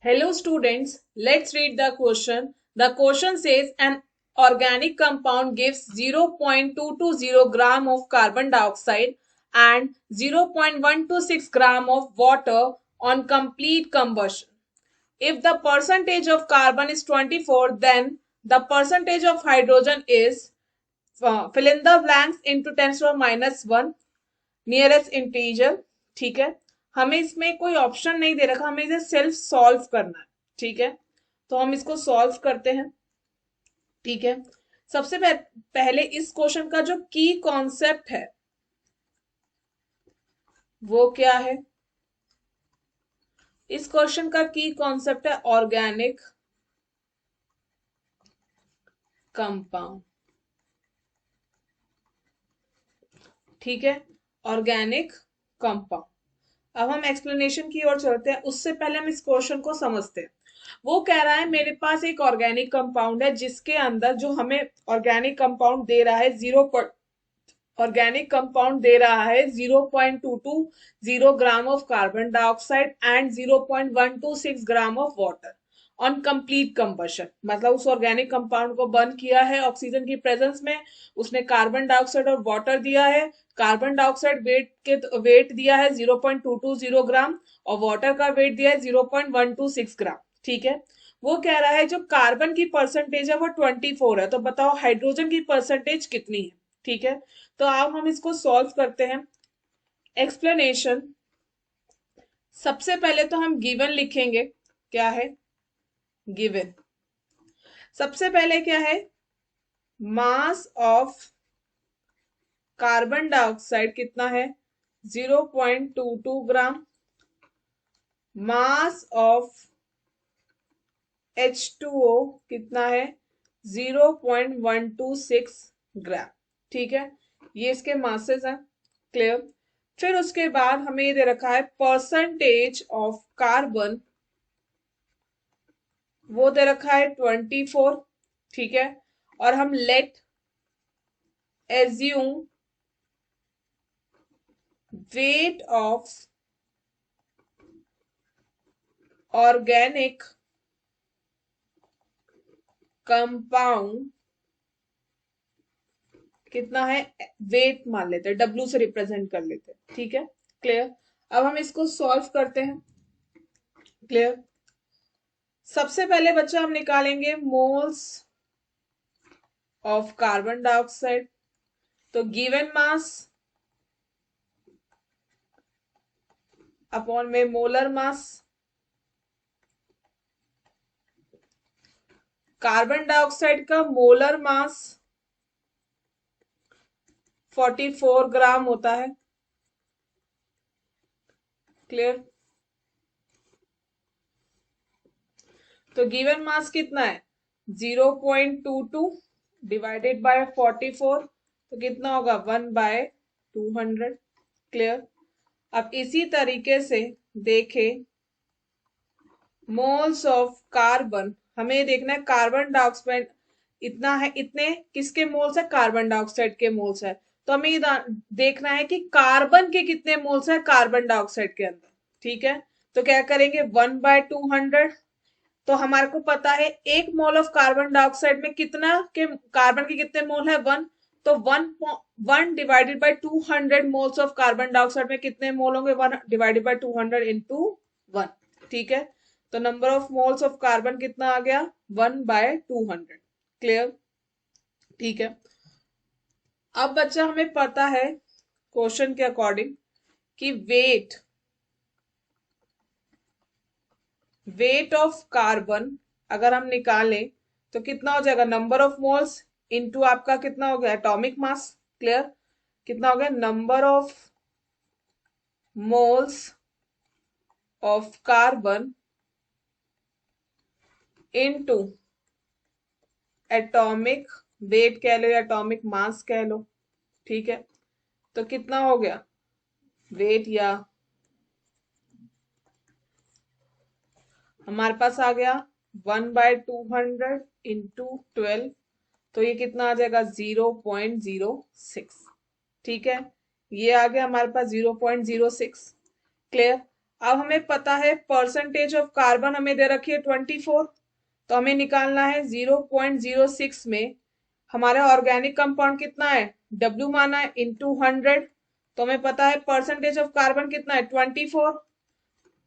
Hello students, let's read the question. The question says an organic compound gives 0.220 gram of carbon dioxide and 0.126 gram of water on complete combustion. If the percentage of carbon is 24, then the percentage of hydrogen is fill in the blanks into 10 to the minus 1 nearest integer. ठीक है, हमें इसमें कोई option नहीं दे रखा, हमें इसे self solve करना है. ठीक है, तो हम इसको सॉल्व करते हैं. ठीक है, सबसे पहले इस क्वेश्चन का जो की कॉन्सेप्ट है वो क्या है. इस क्वेश्चन का की कॉन्सेप्ट है ऑर्गेनिक कंपाउंड. ठीक है, ऑर्गेनिक कंपाउंड. अब हम एक्सप्लेनेशन की ओर चलते हैं, उससे पहले हम इस क्वेश्चन को समझते हैं. वो कह रहा है मेरे पास एक ऑर्गेनिक कंपाउंड है जिसके अंदर जो हमें ऑर्गेनिक कंपाउंड दे रहा है ऑर्गेनिक कंपाउंड दे रहा है 0.220 gram of carbon dioxide and 0.126 gram of water on complete combustion. मतलब उस ऑर्गेनिक कंपाउंड को बर्न किया है ऑक्सीजन की प्रेजेंस में, उसने कार्बन डाइऑक्साइड और वाटर दिया है. कार्बन डाइऑक्साइड वेट दिया है 0.220 ग्राम और वाटर का वेट दिया है 0.126 ग्राम. ठीक है, वो कह रहा है जो कार्बन की परसेंटेज है वो 24 है, तो बताओ हाइड्रोजन की परसेंटेज कितनी है. ठीक है, तो अब हम इसको सॉल्व करते हैं. एक्सप्लेनेशन, सबसे पहले तो हम गिवन लिखेंगे. क्या है गिवन? सबसे पहले क्या है, मास ऑफ कार्बन डाइऑक्साइड कितना है 0.22 ग्राम. मास ऑफ H2O कितना है 0.126 ग्राम. ठीक है, ये इसके मासेस हैं. क्लियर. फिर उसके बाद हमें ये दे रखा है परसेंटेज ऑफ कार्बन, वो दे रखा है 24. ठीक है, और हम late assume weight of organic compound कितना है, वेट मान लेते हैं, डब्ल्यू से रिप्रेजेंट कर लेते हैं. ठीक है, क्लियर. अब हम इसको सॉल्व करते हैं. क्लियर. सबसे पहले बच्चा हम निकालेंगे मोल्स ऑफ कार्बन डाइऑक्साइड. तो गिवन मास अपॉन में मोलर मास. कार्बन डाइऑक्साइड का मोलर मास 44 ग्राम होता है. क्लियर. तो गिवन मास कितना है 0.22 डिवाइडेड बाय 44, तो कितना होगा 1/200. क्लियर. अब इसी तरीके से देखें मोल्स ऑफ कार्बन, हमें देखना है कार्बन डाइऑक्साइड इतना है, इतने किसके मोल्स है, कार्बन डाइऑक्साइड के मोल्स है. तो हमें ये देखना है कि कार्बन के कितने मोल्स है कार्बन डाइऑक्साइड के अंदर. ठीक है, तो क्या करेंगे 1/200. तो हमारे को पता है एक मोल ऑफ कार्बन डाइऑक्साइड में कितना के कार्बन के कितने मोल है 1. तो 1 divided by 200 moles of carbon dioxide में कितने मोल होंगे 1 डिवाइडेड बाय 200 इंटू 1. ठीक है, तो number of moles of carbon कितना आ गया 1/200. क्लियर. ठीक है, अब बच्चा हमें पता है क्वेश्चन के अकॉर्डिंग कि वेट ऑफ कार्बन अगर हम निकालें तो कितना हो जाएगा, नंबर ऑफ मोल्स इनटू आपका कितना हो गया एटॉमिक मास. क्लियर. कितना हो गया, number of moles of carbon into atomic weight कह लो या एटॉमिक मास कह लो. ठीक है, तो कितना हो गया वेट, या हमारे पास आ गया 1/200 इंटू 12, तो ये कितना आ जाएगा 0.06. ठीक है, ये आ गया हमारे पास 0.06. क्लियर. अब हमें पता है परसेंटेज ऑफ कार्बन हमें दे रखी है 24, तो हमें निकालना है 0.06 में हमारा ऑर्गेनिक कंपाउंड कितना है, W माना है इंटू 100, तो हमें पता है परसेंटेज ऑफ कार्बन कितना है 24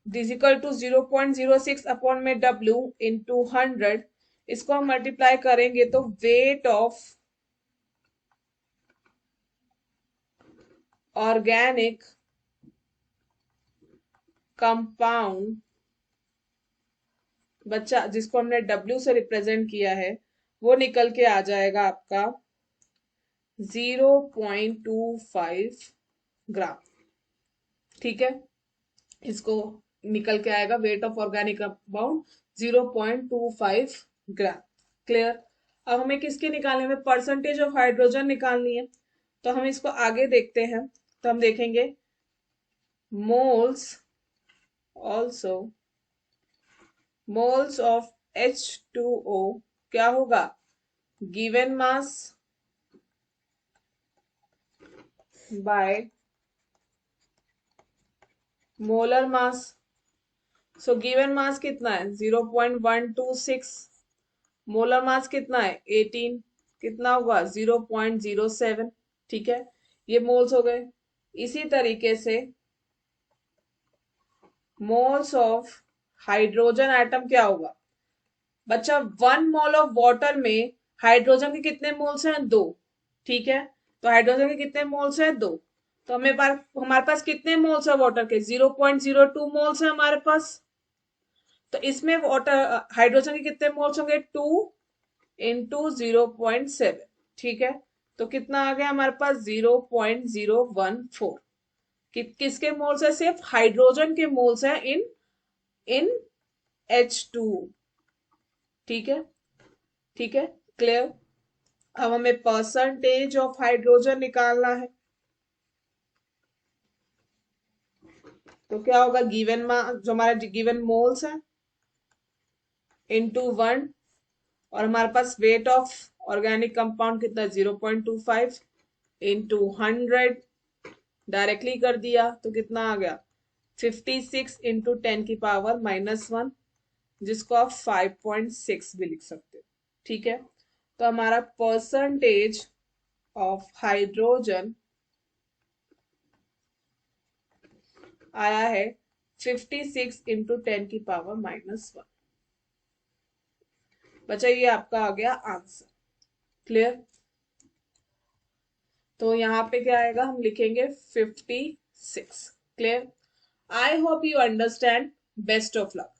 डिजिकल टू 0.06 अपॉन में W इंटू 100। इसको हम मल्टीप्लाई करेंगे तो वेट ऑफ ऑर्गेनिक कंपाउंड, बच्चा जिसको हमने W से रिप्रेजेंट किया है, वो निकल के आ जाएगा आपका 0.25 ग्राम। ठीक है, इसको निकल के आएगा weight of organic compound 0.25 gram. Clear. अब हमें किसके निकालने, हमें परसेंटेज ऑफ हाइड्रोजन निकालनी है, तो हम इसको आगे देखते हैं। तो हम देखेंगे moles also moles of H2O क्या होगा, given mass by molar mass. So given mass कितना है 0.126, मोलर मास कितना है 18, कितना होगा 0.07। ठीक है, ये मोल्स हो गए। इसी तरीके से मोल्स ऑफ हाइड्रोजन एटम क्या होगा, बच्चा 1 मोल ऑफ वाटर में हाइड्रोजन के कितने मोल्स हैं, 2। ठीक है, तो हाइड्रोजन के कितने मोल्स हैं, 2। तो हमारे पास कितने मोल्स है वाटर के, 0.02 मोल्स है हमारे पास। तो इसमें वाटर हाइड्रोजन के कितने मोल्स होंगे, 2 इंटू 0.7। ठीक है, तो कितना आ गया हमारे पास 0.014। किसके मोल्स है, सिर्फ हाइड्रोजन के मोल्स है इन इन H2। ठीक है, ठीक है, क्लियर। अब हमें परसेंटेज ऑफ हाइड्रोजन निकालना है, तो क्या होगा गिवन जो हमारा गिवन मोल्स है इंटू 1, और हमारे पास वेट ऑफ ऑर्गेनिक कंपाउंड कितना 0.25 इंटू 100, डायरेक्टली कर दिया तो कितना आ गया 56 इंटू 10⁻⁻1, जिसको आप 5.6 भी लिख सकते हो। ठीक है, तो हमारा परसेंटेज ऑफ हाइड्रोजन आया है 56 इंटू 10⁻⁻1। बच्चा ये आपका आ गया आंसर। क्लियर। तो यहाँ पे क्या आएगा, हम लिखेंगे 56। Clear. I hope you understand. Best of luck.